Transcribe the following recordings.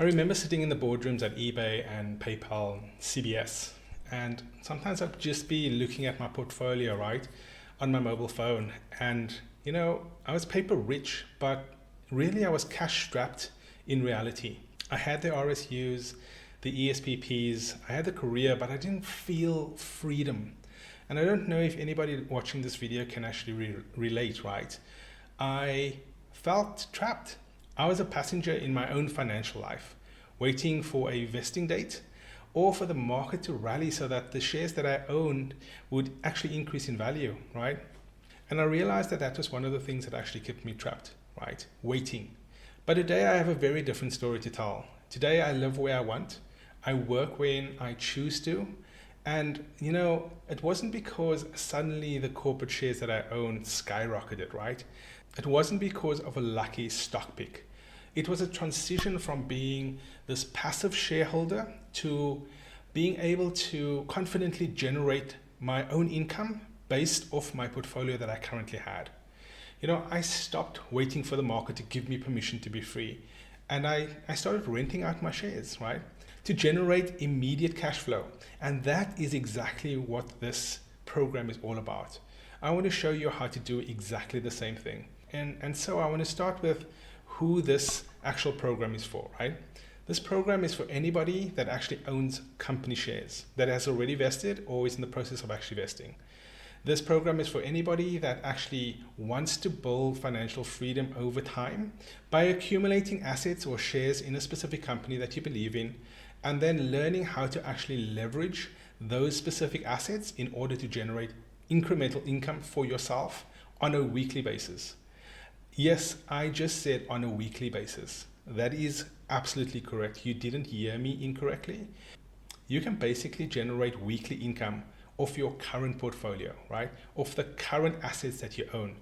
I remember sitting in the boardrooms at eBay and PayPal, CBS, and sometimes I'd just be looking at my portfolio, right, on my mobile phone. And, I was paper rich, but really I was cash strapped in reality. I had the RSUs, the ESPPs, I had the career, but I didn't feel freedom. And I don't know if anybody watching this video can actually relate, right? I felt trapped. I was a passenger in my own financial life, waiting for a vesting date or for the market to rally so that the shares that I owned would actually increase in value, right? And I realized that that was one of the things that actually kept me trapped, right? Waiting. But today I have a very different story to tell. Today I live where I want. I work when I choose to. And, it wasn't because suddenly the corporate shares that I owned skyrocketed, right? It wasn't because of a lucky stock pick. It was a transition from being this passive shareholder to being able to confidently generate my own income based off my portfolio that I currently had. I stopped waiting for the market to give me permission to be free. And I started renting out my shares, right? To generate immediate cash flow. And that is exactly what this program is all about. I want to show you how to do exactly the same thing. And so I want to start with who this actual program is for, right? This program is for anybody that actually owns company shares that has already vested or is in the process of actually vesting. This program is for anybody that actually wants to build financial freedom over time by accumulating assets or shares in a specific company that you believe in, and then learning how to actually leverage those specific assets in order to generate incremental income for yourself on a weekly basis. Yes, I just said on a weekly basis. That is absolutely correct. You didn't hear me incorrectly. You can basically generate weekly income off your current portfolio, right? Off the current assets that you own.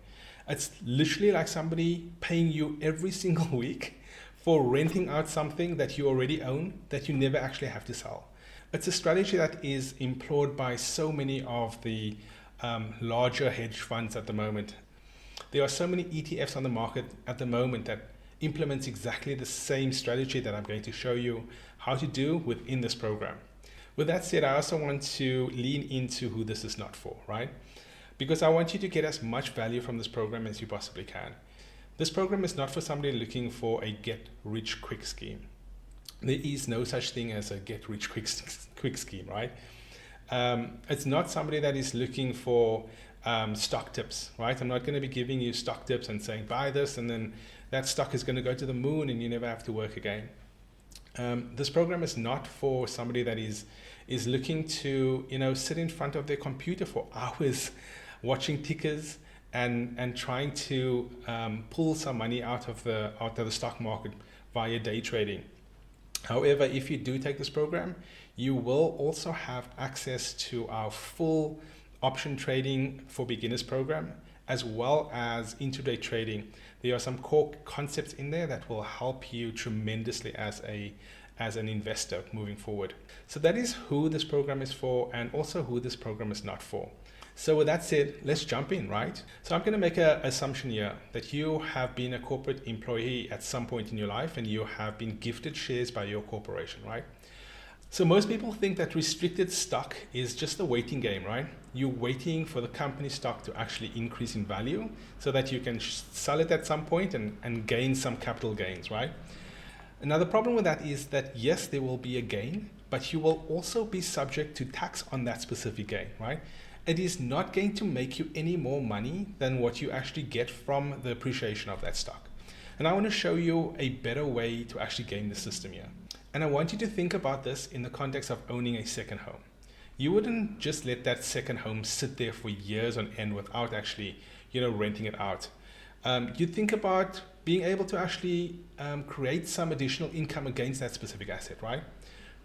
It's literally like somebody paying you every single week for renting out something that you already own that you never actually have to sell. It's a strategy that is employed by so many of the larger hedge funds at the moment. There are so many ETFs on the market at the moment that implements exactly the same strategy that I'm going to show you how to do within this program. With that said, I also want to lean into who this is not for, right? Because I want you to get as much value from this program as you possibly can. This program is not for somebody looking for a get-rich-quick scheme. There is no such thing as a get-rich-quick scheme, right? It's not somebody that is looking for stock tips, right? I'm not going to be giving you stock tips and saying buy this and then that stock is going to go to the moon and you never have to work again. This program is not for somebody that is looking to sit in front of their computer for hours watching tickers and trying to pull some money out of the stock market via day trading. However, if you do take this program, you will also have access to our full option trading for beginners program, as well as intraday trading. There are some core concepts in there that will help you tremendously as an investor moving forward. So that is who this program is for and also who this program is not for. So with that said, let's jump in, right? So I'm going to make an assumption here that you have been a corporate employee at some point in your life and you have been gifted shares by your corporation, right? So most people think that restricted stock is just a waiting game, right? You're waiting for the company stock to actually increase in value so that you can sell it at some point and gain some capital gains, right? Now the problem with that is that yes, there will be a gain, but you will also be subject to tax on that specific gain, right? It is not going to make you any more money than what you actually get from the appreciation of that stock. And I want to show you a better way to actually game the system here. And I want you to think about this in the context of owning a second home. You wouldn't just let that second home sit there for years on end without actually, renting it out. You'd think about being able to actually create some additional income against that specific asset, right?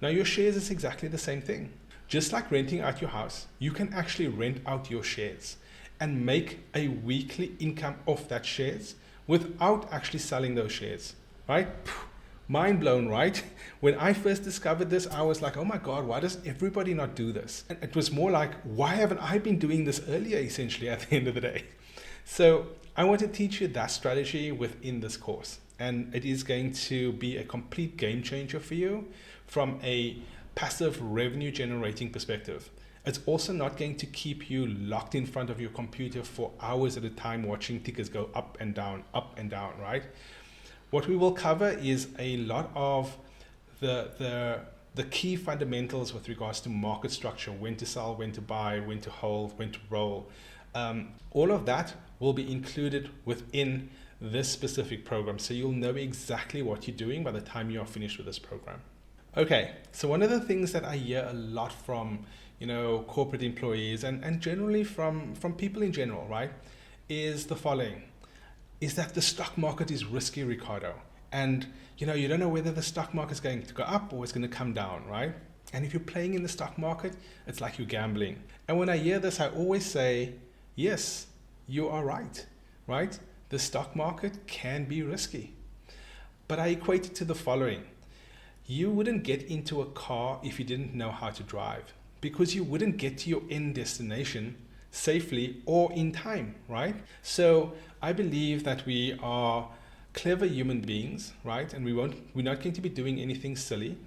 Now your shares is exactly the same thing. Just like renting out your house, you can actually rent out your shares and make a weekly income off that shares without actually selling those shares, right? Mind blown, right? When I first discovered this, I was like, oh my God, why does everybody not do this? And it was more like, why haven't I been doing this earlier, essentially, at the end of the day? So I want to teach you that strategy within this course. and it is going to be a complete game changer for you from a passive revenue generating perspective. It's also not going to keep you locked in front of your computer for hours at a time watching tickers go up and down, right? What we will cover is a lot of the key fundamentals with regards to market structure, when to sell, when to buy, when to hold, when to roll. All of that will be included within this specific program. So you'll know exactly what you're doing by the time you are finished with this program. Okay, so one of the things that I hear a lot from, corporate employees and generally from people in general, right, is the following, is that the stock market is risky, Ricardo. And, you don't know whether the stock market is going to go up or it's going to come down, right? And if you're playing in the stock market, it's like you're gambling. And when I hear this, I always say, yes, you are right? The stock market can be risky. But I equate it to the following. You wouldn't get into a car if you didn't know how to drive, because you wouldn't get to your end destination safely or in time, right? So I believe that we are clever human beings, right? And we're not going to be doing anything silly.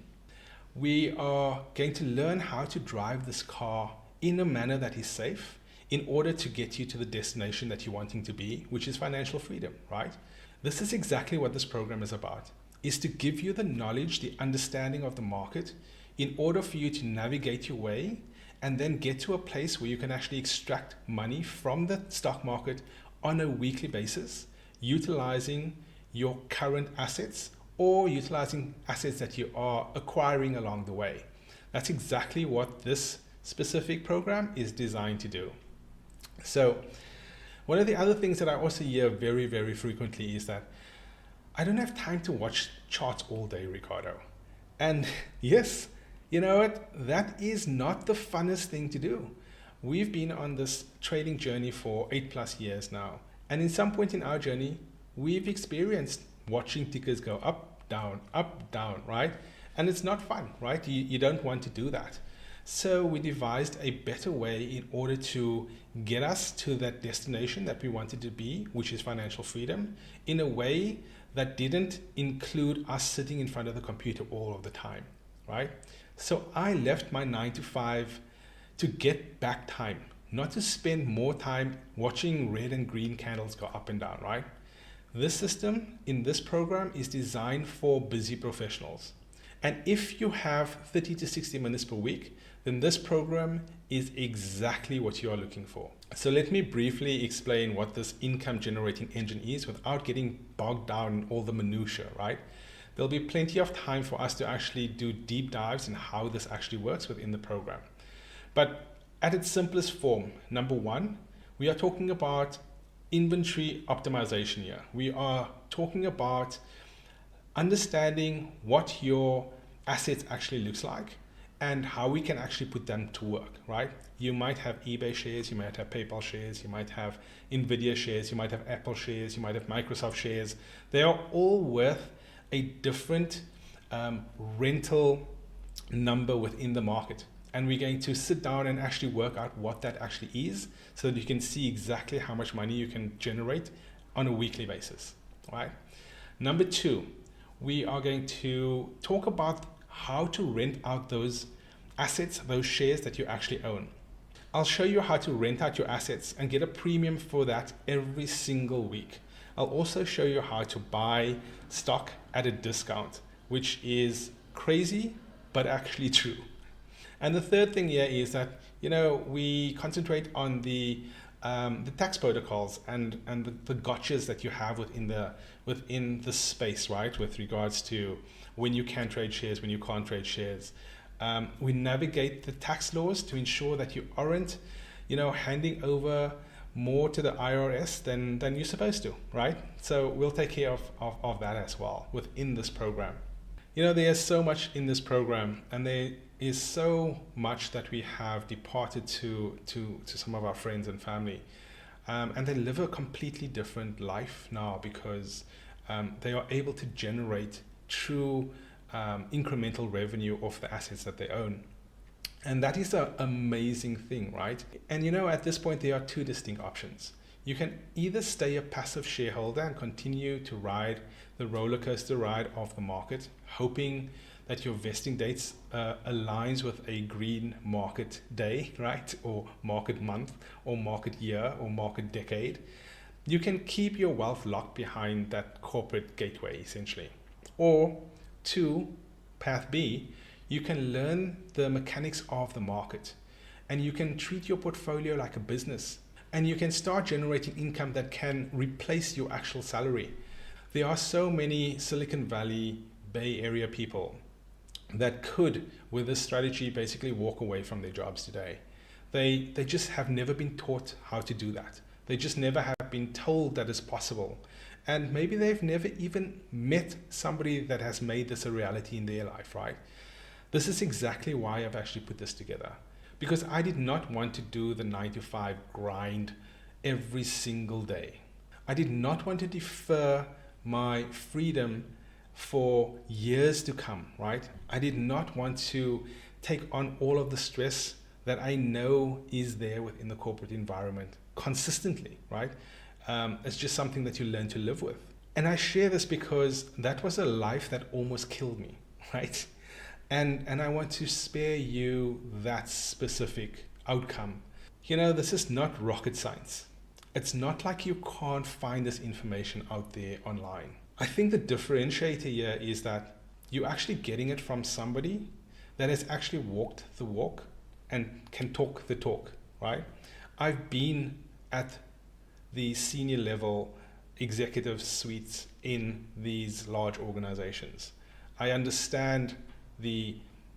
We are going to learn how to drive this car in a manner that is safe in order to get you to the destination that you're wanting to be, which is financial freedom, right? This is exactly what this program is about, is to give you the knowledge, the understanding of the market in order for you to navigate your way and then get to a place where you can actually extract money from the stock market on a weekly basis, utilizing your current assets or utilizing assets that you are acquiring along the way. That's exactly what this specific program is designed to do. So one of the other things that I also hear very, very frequently is that I don't have time to watch charts all day, Ricardo. And yes, you know what? That is not the funnest thing to do. We've been on this trading journey for 8+ years now. And in some point in our journey, we've experienced watching tickers go up, down, right? And it's not fun, right? You don't want to do that. So we devised a better way in order to get us to that destination that we wanted to be, which is financial freedom, in a way that didn't include us sitting in front of the computer all of the time, right? So I left my 9-to-5 to get back time, not to spend more time watching red and green candles go up and down, right? This system in this program is designed for busy professionals. And if you have 30 to 60 minutes per week, then this program is exactly what you are looking for. So let me briefly explain what this income generating engine is without getting bogged down in all the minutiae, right? There'll be plenty of time for us to actually do deep dives in how this actually works within the program. But at its simplest form, number one, we are talking about inventory optimization here. We are talking about understanding what your assets actually looks like and how we can actually put them to work, right? You might have eBay shares, you might have PayPal shares, you might have Nvidia shares, you might have Apple shares, you might have Microsoft shares. They are all worth a different rental number within the market. And we're going to sit down and actually work out what that actually is so that you can see exactly how much money you can generate on a weekly basis, right? Number two, we are going to talk about how to rent out those assets, those shares that you actually own. I'll show you how to rent out your assets and get a premium for that every single week. I'll also show you how to buy stock at a discount, which is crazy, but actually true. And the third thing here is that, we concentrate on the tax protocols and the gotchas that you have within the space, right? With regards to when you can trade shares, when you can't trade shares. We navigate the tax laws to ensure that you aren't, handing over more to the IRS than you're supposed to, right? So we'll take care of that as well within this program. There's so much in this program, and there is so much that we have departed to some of our friends and family. And they live a completely different life now because they are able to generate true incremental revenue off the assets that they own. And that is an amazing thing, right? And at this point, there are two distinct options. You can either stay a passive shareholder and continue to ride the roller coaster ride of the market, hoping that your vesting dates aligns with a green market day, right? Or market month, or market year, or market decade. You can keep your wealth locked behind that corporate gateway, essentially. Or two, path B, you can learn the mechanics of the market and you can treat your portfolio like a business, and you can start generating income that can replace your actual salary. There are so many Silicon Valley, Bay Area people that could, with this strategy, basically walk away from their jobs today. They just have never been taught how to do that. They just never have been told that it's possible. And maybe they've never even met somebody that has made this a reality in their life, right? This is exactly why I've actually put this together. Because I did not want to do the 9 to 5 grind every single day. I did not want to defer my freedom for years to come, right? I did not want to take on all of the stress that I know is there within the corporate environment consistently, right? It's just something that you learn to live with. And I share this because that was a life that almost killed me, right? And I want to spare you that specific outcome. You know, this is not rocket science. It's not like you can't find this information out there online. I think the differentiator here is that you're actually getting it from somebody that has actually walked the walk and can talk the talk, right? I've been at the senior level executive suites in these large organizations. I understand the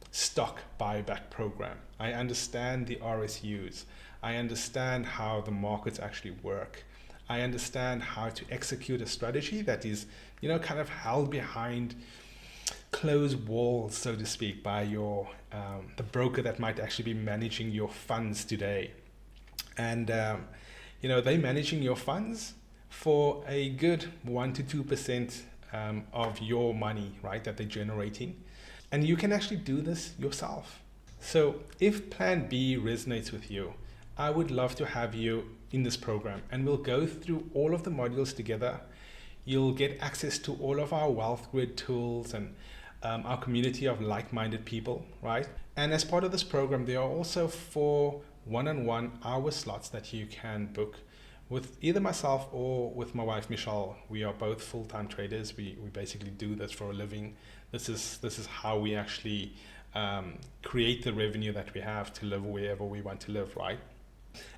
stock buyback program. I understand the RSUs. I understand how the markets actually work. I understand how to execute a strategy that is, you know, kind of held behind closed walls, so to speak, by your the broker that might actually be managing your funds today. And you know, they're managing your funds for a good 1 to 2% of your money, right, that they're generating. And you can actually do this yourself. So if Plan B resonates with you, I would love to have you in this program, and we'll go through all of the modules together. You'll get access to all of our wealth grid tools and our community of like-minded people, right? And as part of this program, there are also 4 one-on-one hour slots that you can book with either myself or with my wife, Michelle. We are both full-time traders. We basically do this for a living. This is how we actually create the revenue that we have to live wherever we want to live, right?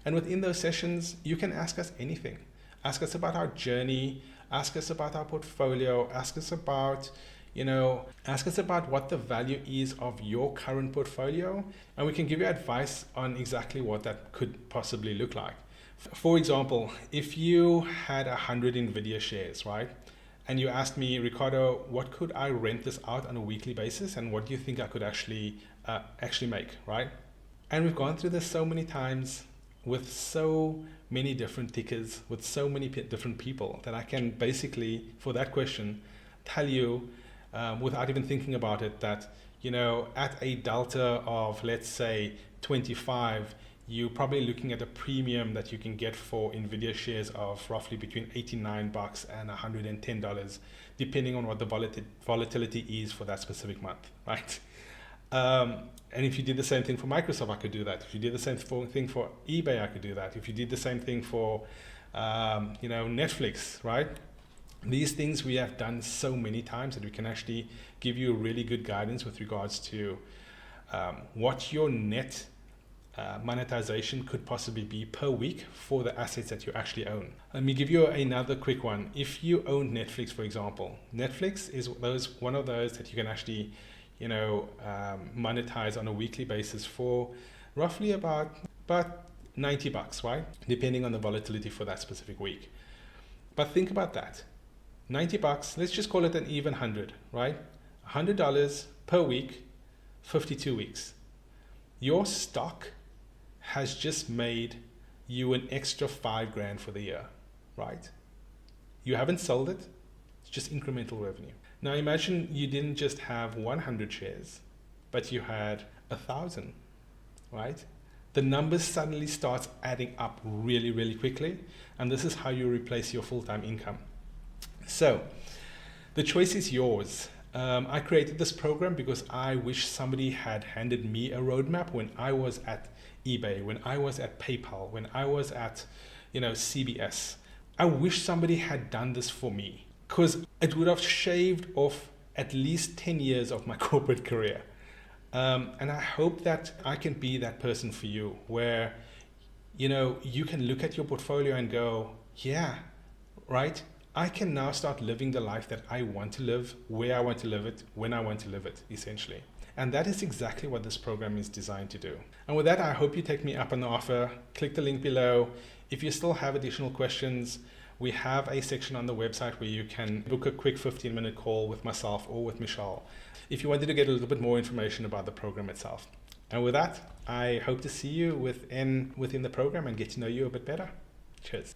And within those sessions, you can ask us anything. Ask us about our journey, ask us about our portfolio, ask us about what the value is of your current portfolio, and we can give you advice on exactly what that could possibly look like. For example, if you had 100 NVIDIA shares, right? And you asked me, Ricardo, what could I rent this out on a weekly basis, and what do you think I could actually make, right? And we've gone through this so many times with so many different tickers, with so many different people, that I can basically, for that question, tell you without even thinking about it that, you know, at a delta of, let's say, 25, you're probably looking at a premium that you can get for NVIDIA shares of roughly between $89 and $110, depending on what the volatility is for that specific month, right? And if you did the same thing for Microsoft, I could do that. If you did the same thing for eBay, I could do that. If you did the same thing for, Netflix, right? These things we have done so many times that we can actually give you really good guidance with regards to what your net monetization could possibly be per week for the assets that you actually own. Let me give you another quick one. If you own Netflix, for example, Netflix is one of those that you can actually, monetize on a weekly basis for roughly about $90, right? Depending on the volatility for that specific week. But think about that. $90, let's just call it an even 100, right? $100 per week, 52 weeks. Your stock has just made you an extra $5,000 for the year, right? You haven't sold it, it's just incremental revenue. Now imagine you didn't just have 100 shares, but you had 1,000, right? the numbers suddenly start adding up really, really quickly. And this is how you replace your full-time income. So the choice is yours. I created this program because I wish somebody had handed me a roadmap when I was at eBay, when I was at PayPal, when I was at, CBS. I wish somebody had done this for me, because it would have shaved off at least 10 years of my corporate career. And I hope that I can be that person for you, where, you can look at your portfolio and go, yeah, right? I can now start living the life that I want to live, where I want to live it, when I want to live it, essentially. And that is exactly what this program is designed to do. And with that, I hope you take me up on the offer. Click the link below. If you still have additional questions, we have a section on the website where you can book a quick 15-minute call with myself or with Michelle if you wanted to get a little bit more information about the program itself. And with that, I hope to see you within the program and get to know you a bit better. Cheers.